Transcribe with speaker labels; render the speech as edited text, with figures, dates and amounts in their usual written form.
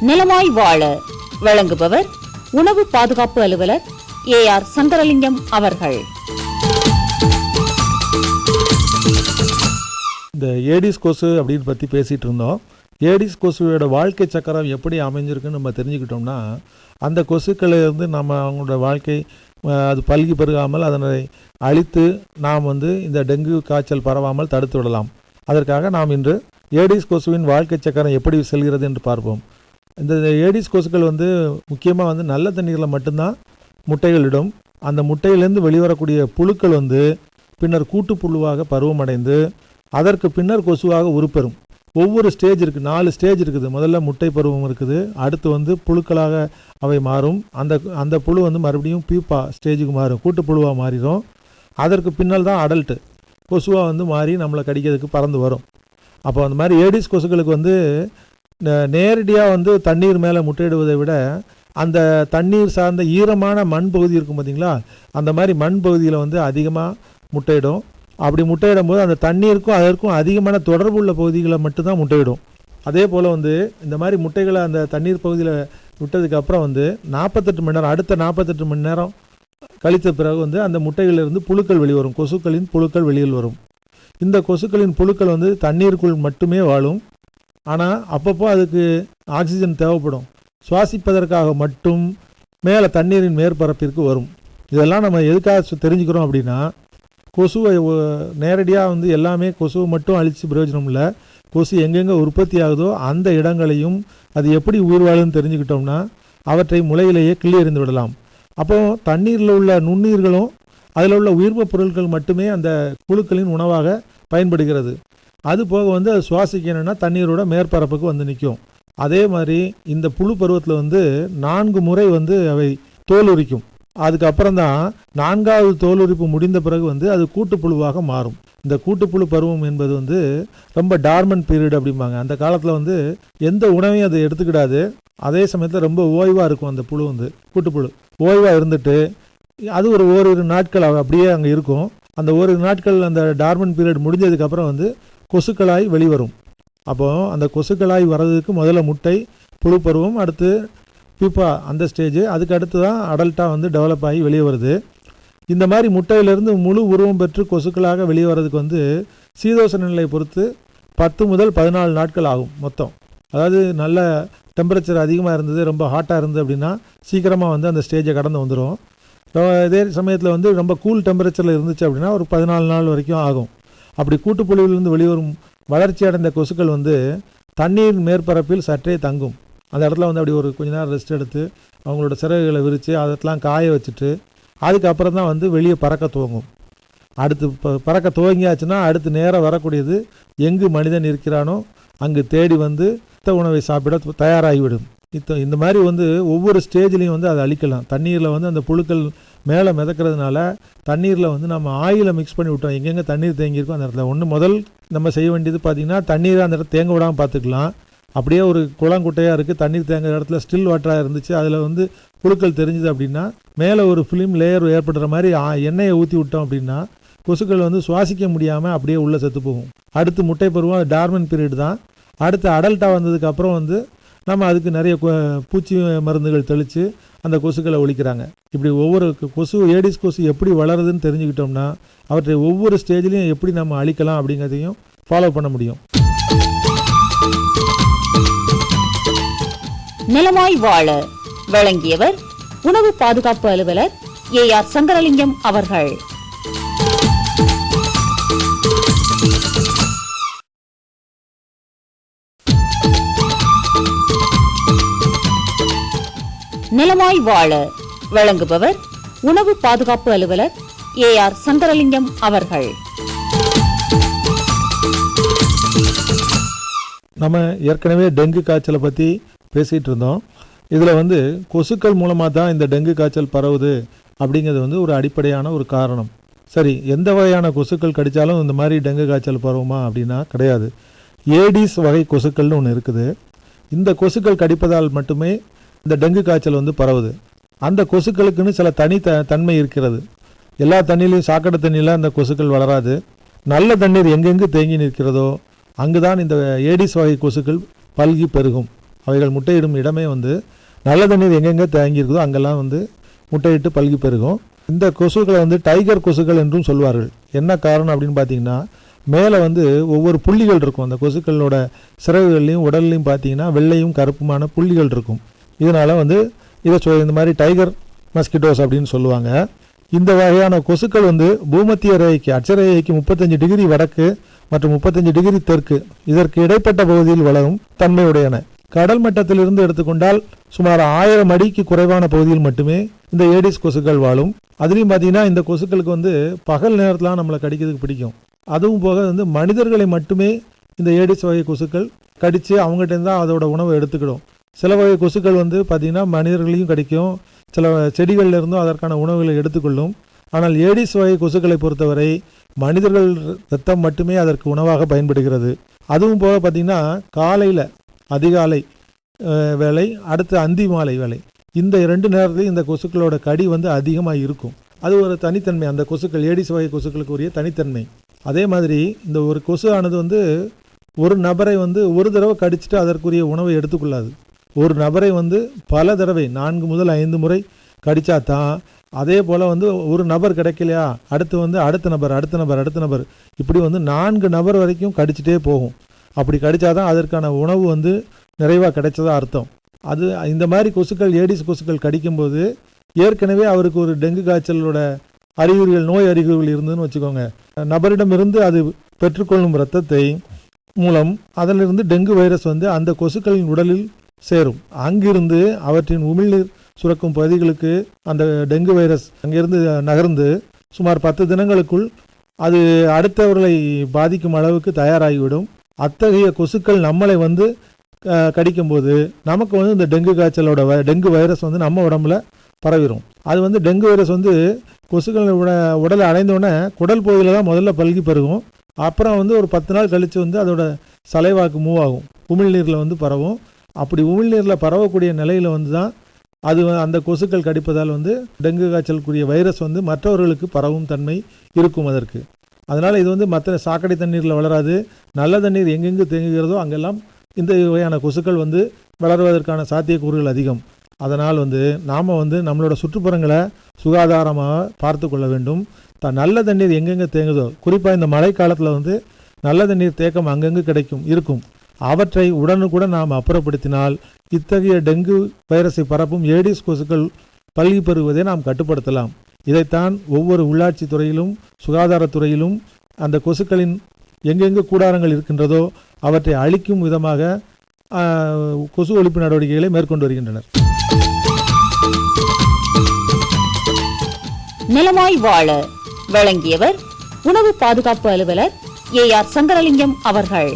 Speaker 1: நலமாய் வாழ வழங்குபவர் உணவு பாதுகாப்பு அலுவலர் AR சங்கரலிங்கம் அவர்கள்.
Speaker 2: இந்த ஏடிஸ் கொசு அப்படின்னு பற்றி பேசிகிட்டு இருந்தோம். ஏடிஸ் கொசுவோட வாழ்க்கை சக்கரம் எப்படி அமைஞ்சிருக்குன்னு நம்ம தெரிஞ்சுக்கிட்டோம்னா, அந்த கொசுக்களிலிருந்து நம்ம அவங்களோட வாழ்க்கை அது பல்கி பெருகாமல் அதனை அழித்து நாம் இந்த டெங்கு காய்ச்சல் பரவாமல் தடுத்து விடலாம். அதற்காக நாம் இன்று ஏடிஸ் கொசுவின் வாழ்க்கை சக்கரம் எப்படி செல்கிறது என்று பார்ப்போம். இந்த ஏடிஸ் கொசுக்கள் முக்கியமாக நல்ல தண்ணீரில் மட்டும்தான் முட்டைகளிடும். அந்த முட்டையிலேருந்து வெளிவரக்கூடிய புழுக்கள் பின்னர் கூட்டுப்புழுவாக பருவமடைந்து அதற்கு பின்னர் கொசுவாக உருப்பெறும். ஒவ்வொரு ஸ்டேஜ் இருக்குது, 4 ஸ்டேஜ் இருக்குது. முதல்ல முட்டை பருவம் இருக்குது, அடுத்து புழுக்களாக அவை மாறும். அந்த புழு மறுபடியும் பியூப்பா ஸ்டேஜுக்கு மாறும், கூட்டுப்புழுவாக மாறிடும். அதற்கு பின்னால் தான் அடல்ட்டு கொசுவாக மாறி நம்மளை கடிக்கிறதுக்கு பறந்து வரும். அப்போ அந்த மாதிரி ஏடிஸ் கொசுக்களுக்கு நேரடியாக தண்ணீர் மேலே முட்டையிடுவதை விட அந்த தண்ணீர் சார்ந்த ஈரமான மண் பகுதி இருக்கும் பார்த்தீங்களா, அந்த மாதிரி மண் பகுதியில் அதிகமாக முட்டையிடும். அப்படி முட்டையிடும் போது அந்த தண்ணீருக்கும் அதற்கும் அதிகமான தொடர்பு உள்ள பகுதிகளை மட்டும்தான் முட்டையிடும். அதே போல் இந்த மாதிரி முட்டைகளை அந்த தண்ணீர் பகுதியில் விட்டதுக்கப்புறம் 48 மணி நேரம், அடுத்த 48 மணி நேரம் கழித்த பிறகு அந்த முட்டைகளிலிருந்து புழுக்கள் வெளிவரும். கொசுக்களின் புழுக்கள் வெளியில் வரும். இந்த கொசுக்களின் புழுக்கள் தண்ணீருக்குள் மட்டுமே வாழும். ஆனால் அப்பப்போ அதுக்கு ஆக்சிஜன் தேவைப்படும். சுவாசிப்பதற்காக மட்டும் மேலே தண்ணீரின் மேற்பரப்பிற்கு வரும். இதெல்லாம் நம்ம எதுக்காக தெரிஞ்சுக்கிறோம் அப்படின்னா, கொசுவை நேரடியாக எல்லாமே கொசுவை மட்டும் அழித்து பிரயோஜனம் இல்லை. கொசு எங்கெங்கே உற்பத்தி ஆகுதோ அந்த இடங்களையும் அது எப்படி உயிர் வாழுன்னு தெரிஞ்சுக்கிட்டோம்னா அவற்றை முளையிலேயே கிள்ளி எறிந்து விடலாம். அப்போது தண்ணீரில் உள்ள நுண்ணுயிர்களும் அதில் உள்ள உயிர்ப்பு பொருட்கள் மட்டுமே அந்த புழுக்களின் உணவாக பயன்படுகிறது. அது போக அது சுவாசிக்கணும்னா தண்ணீரோட மேற்பரப்புக்கு நிற்கும். அதே மாதிரி இந்த புழு பருவத்தில் 4 முறை அவை தோல் உரிக்கும். அதுக்கப்புறம் தான் 4வது தோலுரிப்பு முடிந்த பிறகு அது கூட்டுப்புழுவாக மாறும். இந்த கூட்டுப்புழு பருவம் என்பது ரொம்ப டார்மன் பீரியட் அப்படிம்பாங்க. அந்த காலத்தில் எந்த உணவையும் அது எடுத்துக்கிடாது. அதே சமயத்தில் ரொம்ப ஓய்வாக இருக்கும். அந்த புழு கூட்டுப்புழு ஓய்வாக இருந்துட்டு அது ஓரிரு நாட்கள் அப்படியே அங்கே இருக்கும். அந்த ஓரிரு நாட்கள் அந்த டார்மன் பீரியட் முடிஞ்சதுக்கப்புறம் கொசுக்களாய் வெளிவரும். அப்போது அந்த கொசுக்களாய் வர்றதுக்கு முதல்ல முட்டை புழு பருவம், அடுத்து பியூப்பா அந்த ஸ்டேஜ், அதுக்கு அடுத்து தான் அடல்ட்டாக டெவலப் ஆகி வெளியே வருது. இந்த மாதிரி முட்டையிலிருந்து முழு உருவம் பெற்று கொசுக்களாக வெளியே வர்றதுக்கு சீதோஷண நிலையை பொறுத்து 10 முதல் 14 நாட்கள் ஆகும் மொத்தம். அதாவது நல்ல டெம்பரேச்சர் அதிகமாக இருந்தது, ரொம்ப ஹாட்டாக இருந்தது அப்படின்னா சீக்கிரமாக அந்த ஸ்டேஜை கடந்து வந்துடும். இதே சமயத்தில் ரொம்ப கூல் டெம்பரேச்சரில் இருந்துச்சு அப்படின்னா ஒரு 14 நாள் வரைக்கும் ஆகும். அப்படி கூட்டுப்புழுவிலிருந்து வெளிவரும் வளர்ச்சி அடைந்த கொசுக்கள் தண்ணீர் மேற்பரப்பில் சற்றே தங்கும். அந்த இடத்துல அப்படி ஒரு கொஞ்ச நேரம் ரெஸ்ட் எடுத்து அவங்களோட சிறகுகளை விரித்து அதெல்லாம் காய வச்சுட்டு அதுக்கப்புறம் தான் வெளியே பறக்க துவங்கும். அடுத்து பறக்க துவங்கியாச்சுன்னா அடுத்து நேராக வரக்கூடியது எங்கு மனிதன் இருக்கிறானோ அங்கு தேடி உணவை சாப்பிட தயாராகிவிடும். இந்த மாதிரி ஒவ்வொரு ஸ்டேஜ்லேயும் அதை அழிக்கலாம். தண்ணீரில் அந்த புழுக்கள் மேலே மிதக்கிறதுனால தண்ணீரில் நம்ம ஆயிலை மிக்ஸ் பண்ணி விட்டோம். எங்கெங்கே தண்ணீர் தேங்கியிருக்கோ அந்த இடத்துல முதல் நம்ம செய்ய வேண்டியது பார்த்திங்கன்னா, தண்ணீரை அந்த இடத்துல தேங்க விடாமல் பார்த்துக்கலாம். அப்படியே ஒரு குளங்குட்டையாக இருக்குது, தண்ணீர் தேங்குற இடத்துல ஸ்டில் வாட்டராக இருந்துச்சு, அதில் புழுக்கள் தெரிஞ்சுது அப்படின்னா மேலே ஒரு ஃபிலிம் லேயர் ஏற்படுற மாதிரி எண்ணெயை ஊற்றி விட்டோம் அப்படின்னா கொசுக்கள் சுவாசிக்க முடியாமல் அப்படியே உள்ளே செத்து போகும். அடுத்து முட்டை பருவம் டார்மன் பீரியட் தான். அடுத்து அடல்ட்டாக வந்ததுக்கப்புறம் நம்ம அதுக்கு நிறைய பூச்சி மருந்துகள் தெளித்து அந்த கொசுக்களை ஒழிக்கிறாங்க. இப்படி ஒவ்வொரு ஏடிஸ் கொசு எப்படி வளருதுன்னு தெரிஞ்சுக்கிட்டோம்னா அவற்றை ஒவ்வொரு ஸ்டேஜ்லையும் எப்படி நம்ம அழிக்கலாம் அப்படிங்கிறதையும் ஃபாலோ பண்ண முடியும்.
Speaker 1: நலமாய் வாழ வழங்கியவர் உணவு பாதுகாப்பு அலுவலர் AR சங்கரலிங்கம் அவர்கள். நலமாய் வாழ வழங்குபவர் உணவு பாதுகாப்பு அலுவலர் AR சங்கரலிங்கம் அவர்கள்.
Speaker 2: நம்ம ஏற்கனவே டெங்கு காய்ச்சலை பற்றி பேசிகிட்டு இருந்தோம். இதில் கொசுக்கள் மூலமாக தான் இந்த டெங்கு காய்ச்சல் பரவுது அப்படிங்கிறது ஒரு அடிப்படையான ஒரு காரணம். சரி, எந்த வகையான கொசுக்கள் கடித்தாலும் இந்த மாதிரி டெங்கு காய்ச்சல் பரவுமா அப்படின்னா கிடையாது. ஏடிஸ் வகை கொசுக்கள்னு ஒன்று இருக்குது. இந்த கொசுக்கள் கடிப்பதால் மட்டுமே இந்த டெங்கு காய்ச்சல் பரவுது. அந்த கொசுக்களுக்குன்னு சில தன்மை இருக்கிறது. எல்லா தண்ணியிலையும் சாக்கடை தண்ணியில் அந்த கொசுக்கள் வளராது. நல்ல தண்ணீர் எங்கெங்கு தேங்கி நிற்கிறதோ அங்குதான் இந்த ஏடிஸ் வகை கொசுக்கள் பல்கி பெருகும். அவைகள் முட்டையிடும் இடமே வந்து நல்ல தண்ணீர் எங்கெங்கே தேங்கி இருக்குதோ அங்கெல்லாம் வந்து முட்டையிட்டு பல்கி பெருகும். இந்த கொசுக்களை வந்து டைகர் கொசுக்கள் என்றும் சொல்வார்கள். என்ன காரணம் அப்படின்னு பார்த்தீங்கன்னா, மேலே வந்து ஒவ்வொரு புள்ளிகள் இருக்கும். அந்த கொசுக்களோட சிறகுகள்லையும் உடல்லையும் பார்த்தீங்கன்னா வெள்ளையும் கருப்புமான புள்ளிகள் இருக்கும். இதனால் வந்து இந்த மாதிரி டைகர் மஸ்கிட்டோஸ் அப்படின்னு சொல்லுவாங்க. இந்த வகையான கொசுக்கள் வந்து பூமத்திய ரேகைக்கு அட்சரேகைக்கு 35 டிகிரி வடக்கு மற்றும் 35 டிகிரி தெற்கு இதற்கு இடைப்பட்ட பகுதியில் வளரும் தன்மையுடையன. கடல் மட்டத்திலிருந்து எடுத்துக்கொண்டால் சுமார் 1000 அடிக்கு குறைவான பகுதியில் மட்டுமே இந்த ஏடிஸ் கொசுக்கள் வாழும். அதுலேயும் பார்த்தீங்கன்னா இந்த கொசுக்களுக்கு வந்து பகல் நேரத்தில் நம்மளை கடிக்கிறதுக்கு பிடிக்கும். அதுவும் போக வந்து மனிதர்களை மட்டுமே இந்த ஏடிஸ் வகை கொசுக்கள் கடித்து அவங்ககிட்ட தான் அதோட உணவை எடுத்துக்கிடும். சில வகை கொசுக்கள் வந்து பார்த்திங்கன்னா மனிதர்களையும் கடிக்கும், சில செடிகளில் இருந்தும் அதற்கான உணவுகளை எடுத்துக்கொள்ளும். ஆனால் ஏடிஸ் வகை கொசுக்களை பொறுத்தவரை மனிதர்கள் ரத்தம் மட்டுமே அதற்கு உணவாக பயன்படுகிறது. அதுவும் போக பார்த்திங்கன்னா காலையில் அதிகாலை வேலை, அடுத்து அந்தி மாலை வேலை, இந்த 2 நேரத்துலையும் இந்த கொசுக்களோட கடி வந்து அதிகமாக இருக்கும். அது ஒரு தனித்தன்மை, அந்த கொசுக்கள் ஏடிஸ் வகை கொசுக்களுக்கு உரிய தனித்தன்மை. அதே மாதிரி இந்த ஒரு கொசு ஆனது வந்து ஒரு நபரை வந்து ஒரு தடவை கடிச்சிட்டு அதற்குரிய உணவை எடுத்துக்கொள்ளாது. ஒரு நபரை வந்து பல தடவை 4 முதல் 5 முறை கடித்தா தான், அதே போல் வந்து ஒரு நபர் கிடைக்கலையா அடுத்து வந்து அடுத்த நபர் இப்படி வந்து 4 நபர் வரைக்கும் கடிச்சிட்டே போகும். அப்படி கடித்தாதான் அதற்கான உணவு வந்து நிறைவாக கிடைச்சதா அர்த்தம். அது இந்த மாதிரி கொசுக்கள் ஏடிஸ் கொசுக்கள் கடிக்கும்போது ஏற்கனவே அவருக்கு ஒரு டெங்கு காய்ச்சலோட அறிகுறிகள், நோய் அறிகுறிகள் இருந்ததுன்னு வச்சுக்கோங்க. நபரிடமிருந்து அது பெற்றுக்கொள்ளும் இரத்தத்தை மூலம் அதிலிருந்து டெங்கு வைரஸ் வந்து அந்த கொசுக்களின் உடலில் சேரும். அங்கிருந்து அவற்றின் உமிழ்நீர் சுரக்கும் பகுதிகளுக்கு அந்த டெங்கு வைரஸ் அங்கிருந்து நகர்ந்து சுமார் 10 தினங்களுக்குள் அது அடுத்தவர்களை பாதிக்கும் அளவுக்கு தயாராகிவிடும். அத்தகைய கொசுக்கள் நம்மளை வந்து கடிக்கும்போது நமக்கு வந்து இந்த டெங்கு காய்ச்சலோட டெங்கு வைரஸ் வந்து நம்ம உடம்புல பரவிடும். அது வந்து டெங்கு வைரஸ் வந்து கொசுக்கள் உடலை அடைந்தோடனே குடல் பகுதியில் தான் முதல்ல பல்கி பெருகும். அப்புறம் வந்து ஒரு 10 நாள் கழித்து வந்து அதோட சலைவாக்கு மூவ் ஆகும், உமிழ்நீரில் வந்து பரவும். அப்படி உமிழ்நீரில் பரவக்கூடிய நிலையில் வந்து தான் அது அந்த கொசுக்கள் கடிப்பதால் வந்து டெங்கு காய்ச்சலுக்குரிய வைரஸ் வந்து மற்றவர்களுக்கு பரவும் தன்மை இருக்கும் அதற்கு. அதனால் இது வந்து மற்ற சாக்கடை தண்ணீரில் வளராது. நல்ல தண்ணீர் எங்கெங்கு தேங்குகிறதோ அங்கெல்லாம் இந்த வகையான கொசுக்கள் வந்து வளருவதற்கான சாத்தியக்கூறுகள் அதிகம். அதனால் வந்து நாம் வந்து நம்மளோட சுற்றுப்புறங்களை சுகாதாரமாக பார்த்து கொள்ள வேண்டும். நல்ல தண்ணீர் எங்கெங்கே தேங்குதோ, குறிப்பாக இந்த மழை காலத்தில் வந்து நல்ல தண்ணீர் தேக்கம் அங்கங்கு இருக்கும். அவற்றை உடனுக்குடன் நாம் அப்புறப்படுத்தினால் இத்தகைய டெங்கு வைரஸை பரப்பும் ஏடிஸ் கொசுக்கள் பல்கி பெறுவதை நாம் கட்டுப்படுத்தலாம். இதைத்தான் ஒவ்வொரு உள்ளாட்சி துறையிலும் சுகாதாரத்துறையிலும் அந்த கொசுக்களின் எங்கெங்கு கூடாரங்கள் இருக்கின்றதோ அவற்றை அழிக்கும் விதமாக கொசு ஒழிப்பு நடவடிக்கைகளை மேற்கொண்டு வருகின்றனர்.
Speaker 1: நலமாய் வாழ வழங்கியவர் உணவு பாதுகாப்பு அலுவலர் AR சங்கரலிங்கம் அவர்கள்.